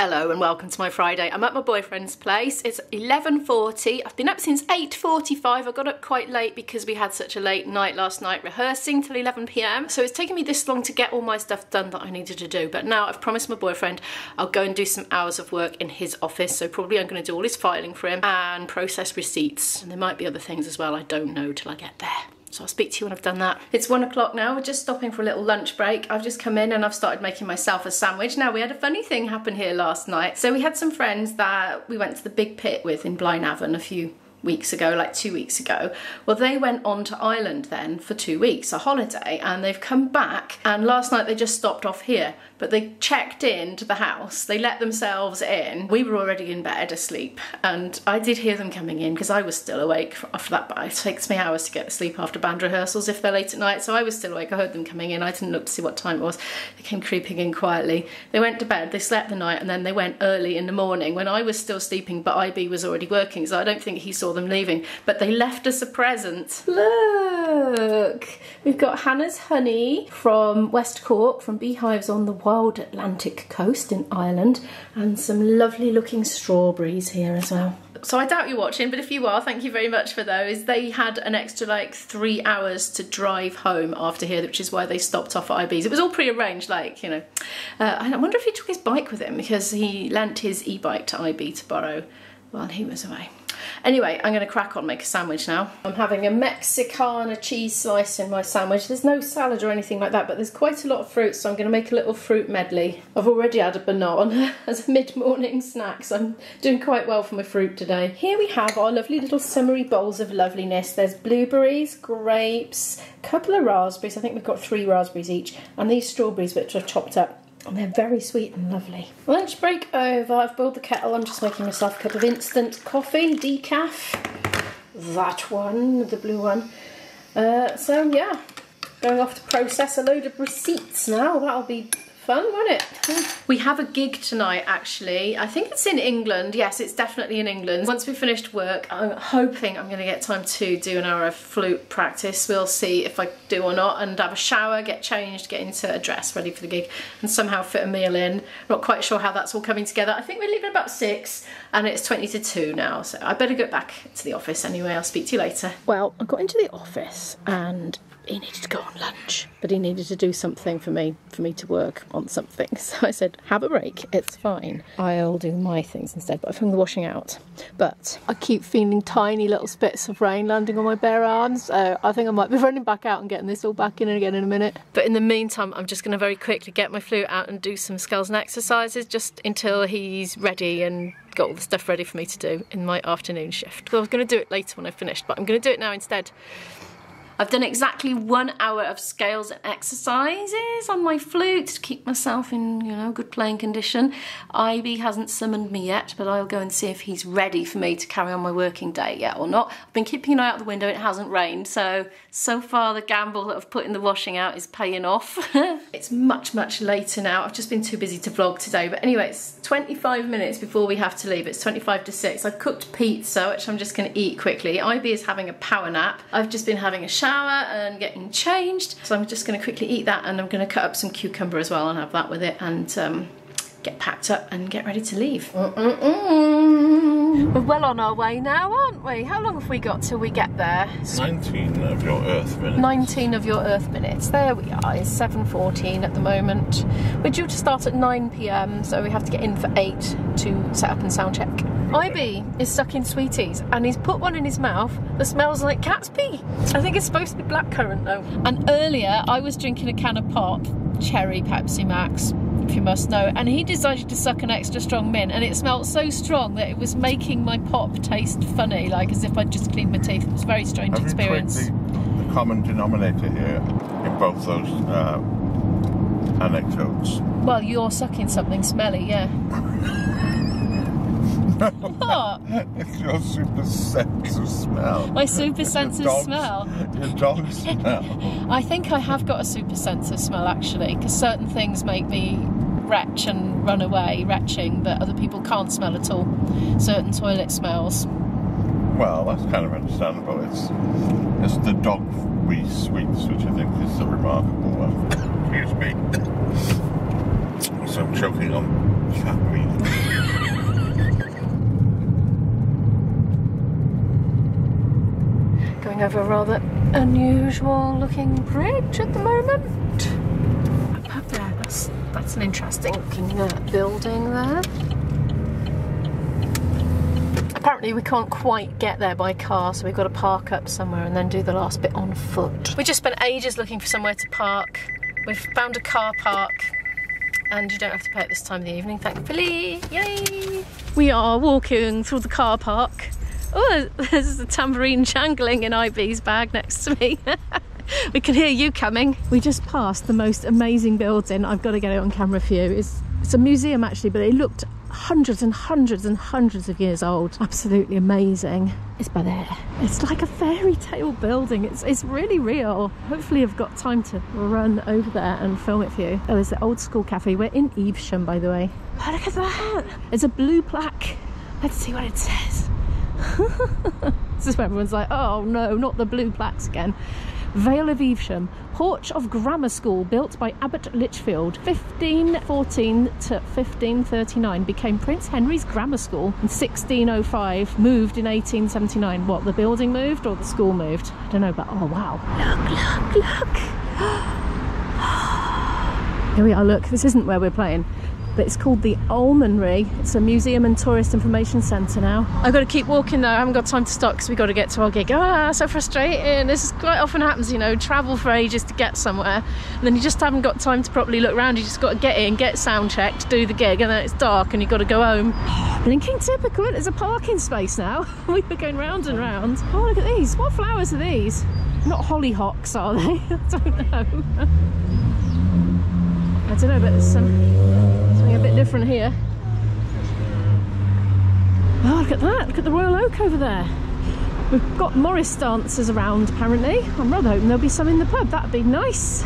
Hello and welcome to my Friday. I'm at my boyfriend's place. It's 11:40. I've been up since 8:45. I got up quite late because we had such a late night last night rehearsing till 11 p.m. So it's taken me this long to get all my stuff done that I needed to do. But now I've promised my boyfriend I'll go and do some hours of work in his office. So probably I'm going to do all his filing for him and process receipts. And there might be other things as well. I don't know till I get there. So I'll speak to you when I've done that. It's 1 o'clock now. We're just stopping for a little lunch break. I've just come in and I've started making myself a sandwich. Now, we had a funny thing happen here last night. So we had some friends that we went to the Big Pit with in Blaenavon a few weeks ago, like 2 weeks ago. Well, they went on to Ireland then for 2 weeks, a holiday, and they've come back, and last night they just stopped off here, but they checked into the house, they let themselves in. We were already in bed asleep, and I did hear them coming in because I was still awake after that, but it takes me hours to get to sleep after band rehearsals if they're late at night, so I was still awake. I heard them coming in. I didn't look to see what time it was. They came creeping in quietly. They went to bed, they slept the night, and then they went early in the morning when I was still sleeping, but IB was already working, so I don't think he saw them leaving, but they left us a present. Look, we've got Hannah's honey from West Cork, from beehives on the wild Atlantic coast in Ireland, and some lovely looking strawberries here as well. So I doubt you're watching, but if you are, thank you very much for those. They had an extra like 3 hours to drive home after here, which is why they stopped off at IB's. It was all pre-arranged, like, you know. I wonder if he took his bike with him, because he lent his e-bike to IB to borrow while he was away. Anyway, I'm going to crack on, make a sandwich now. I'm having a Mexicana cheese slice in my sandwich. There's no salad or anything like that, but there's quite a lot of fruit, so I'm going to make a little fruit medley. I've already had a banana as a mid-morning snack, so I'm doing quite well for my fruit today. Here we have our lovely little summery bowls of loveliness. There's blueberries, grapes, a couple of raspberries. I think we've got 3 raspberries each, and these strawberries which are chopped up. And they're very sweet and lovely. Lunch break over. I've boiled the kettle. I'm just making myself a cup of instant coffee, decaf. That one, the blue one. So yeah, going off to process a load of receipts now. That'll be fun, won't it? We have a gig tonight, actually. I think it's in England. Yes, it's definitely in England. Once we finished work, I'm hoping I'm going to get time to do an hour of flute practice. We'll see if I do or not, and have a shower, get changed, get into a dress ready for the gig, and somehow fit a meal in. Not quite sure how that's all coming together. I think we're leaving about 6, and it's 20 to 2 now, so I better get back to the office anyway. I'll speak to you later. Well, I got into the office and he needed to go on lunch, but he needed to do something for me to work on something. So I said, have a break, it's fine. I'll do my things instead, but I've hung the washing out. But I keep feeling tiny little spits of rain landing on my bare arms, so I think I might be running back out and getting this all back in again in a minute. But in the meantime, I'm just going to very quickly get my flute out and do some scales and exercises just until he's ready and got all the stuff ready for me to do in my afternoon shift. So I was going to do it later when I finished, but I'm going to do it now instead. I've done exactly 1 hour of scales and exercises on my flute to keep myself in, you know, good playing condition. Ivy hasn't summoned me yet, but I'll go and see if he's ready for me to carry on my working day yet or not. I've been keeping an eye out the window. It hasn't rained, so far the gamble that I've put in the washing out is paying off. It's much later now. I've just been too busy to vlog today, but anyway, it's 25 minutes before we have to leave. It's 25 to 6. I've cooked pizza, which I'm just going to eat quickly. Ivy is having a power nap. I've just been having a shower and getting changed, so I'm just going to quickly eat that, and I'm going to cut up some cucumber as well and have that with it, and get packed up and get ready to leave. We're well on our way now, aren't we? How long have we got till we get there? 19 of your Earth minutes. 19 of your Earth minutes. There we are. It's 7:14 at the moment. We're due to start at 9 p.m, so we have to get in for 8 to set up and sound check. IB is stuck in sweeties, and he's put one in his mouth that smells like cat's pee. I think it's supposed to be blackcurrant though. And earlier I was drinking a can of pop, cherry Pepsi Max, if you must know, and he decided to suck an extra strong mint, and it smelled so strong that it was making my pop taste funny, like as if I'd just cleaned my teeth. It was a very strange experience. The common denominator here in both those anecdotes. Well, you're sucking something smelly, yeah. What? It's your super sense of smell. My super sense of smell? Your dog's smell. I think I have got a super sense of smell, actually, because certain things make me retch and run away, retching, that other people can't smell at all. Certain toilet smells. Well, that's kind of understandable. It's the dog wee sweets, which I think is the remarkable one. Excuse me. So I'm choking on cat wee. Going over a rather unusual looking bridge at the moment. Up there, that's an interesting looking building there. Apparently we can't quite get there by car, so we've got to park up somewhere and then do the last bit on foot. We just spent ages looking for somewhere to park. We've found a car park and you don't have to pay at this time of the evening, thankfully. Yay! We are walking through the car park. Oh, there's a tambourine jangling in IB's bag next to me. We can hear you coming. We just passed the most amazing building. I've got to get it on camera for you. It's a museum actually, but it looked hundreds and hundreds and hundreds of years old. Absolutely amazing. It's by there. It's like a fairy tale building. It's really real. Hopefully I've got time to run over there and film it for you. Oh, there's the old school cafe. We're in Evesham, by the way. Oh, look at that. It's a blue plaque. Let's see what it says. This is where everyone's like, oh no, not the blue plaques again. Vale of Evesham, porch of grammar school built by Abbot Lichfield, 1514 to 1539, became Prince Henry's grammar school in 1605, moved in 1879. What, the building moved or the school moved? I don't know, but oh wow. Look. Here we are, look, this isn't where we're playing. But it's called the Almonry. It's a museum and tourist information centre now. I've got to keep walking though. I haven't got time to stop because we've got to get to our gig. Ah, so frustrating. This is quite often happens, you know, travel for ages to get somewhere and then you just haven't got time to properly look around. You just got to get in, get sound checked, do the gig, and then it's dark and you've got to go home. Blinking typical. There's a parking space now. We were going round and round. Oh, look at these. What flowers are these? Not hollyhocks, are they? I don't know. I don't know, but there's something a bit different here. Oh, look at that. Look at the Royal Oak over there. We've got Morris dancers around, apparently. I'm rather hoping there'll be some in the pub. That'd be nice.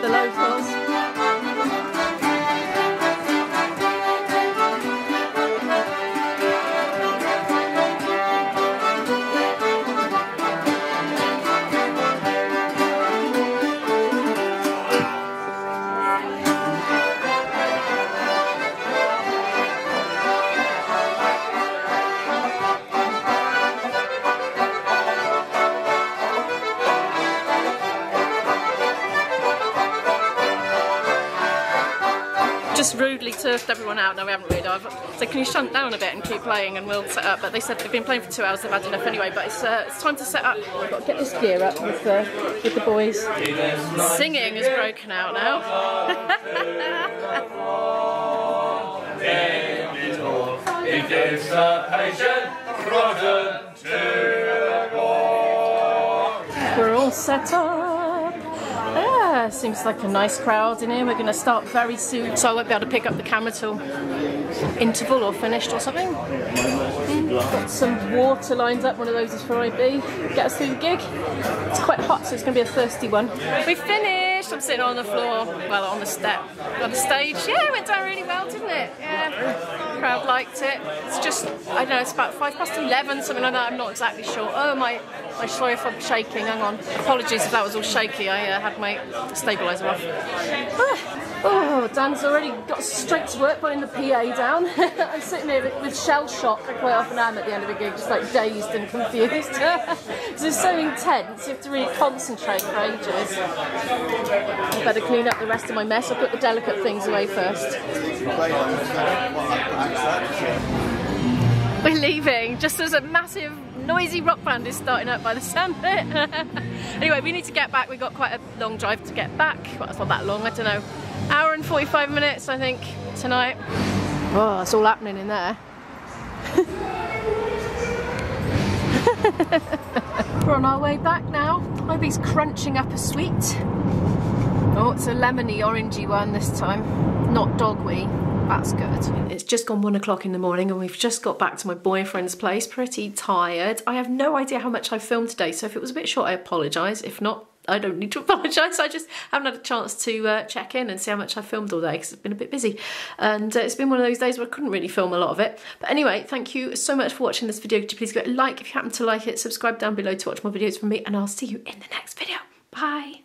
The locals. Just rudely turfed everyone out. No, we haven't really. I've said, can you shunt down a bit and keep playing and we'll set up, but they said they've been playing for 2 hours, they've had enough anyway, but it's time to set up. I've got to get this gear up with the boys. Singing has broken out now. We're all set up. Yeah, seems like a nice crowd in here. We're going to start very soon, so I won't be able to pick up the camera till interval or finished or something. Got some water lined up, one of those is for IB. Get us through the gig. It's quite hot, so it's going to be a thirsty one. We finished! I'm sitting on the floor, well, on the step, on the stage. Yeah, it went down really well, didn't it? Yeah, crowd liked it. It's just, I don't know, it's about 11, something like that, I'm not exactly sure. Oh, my tripod shaking, hang on. Apologies if that was all shaky, I had my stabiliser off. Oh, Dan's already got straight to work putting the PA down. I'm sitting here with shell shock. I quite often am at the end of a gig, just like dazed and confused. Because it's so intense, you have to really concentrate for ages. I better clean up the rest of my mess. I'll put the delicate things away first. We're leaving just as a massive noisy rock band is starting up by the sound of it. Anyway, we need to get back. We've got quite a long drive to get back. Well, it's not that long, I don't know. Hour and 45 minutes, I think, tonight. Oh, it's all happening in there. We're on our way back now. Ivy's crunching up a sweet. Oh, it's a lemony orangey one this time, not doggy. That's good. It's just gone 1 o'clock in the morning and we've just got back to my boyfriend's place, pretty tired. I have no idea how much I've filmed today, so if it was a bit short, I apologise. If not, I don't need to apologise. I just haven't had a chance to check in and see how much I filmed all day because it's been a bit busy. And it's been one of those days where I couldn't really film a lot of it. But anyway, thank you so much for watching this video. Could you please give it a like if you happen to like it, subscribe down below to watch more videos from me, and I'll see you in the next video. Bye.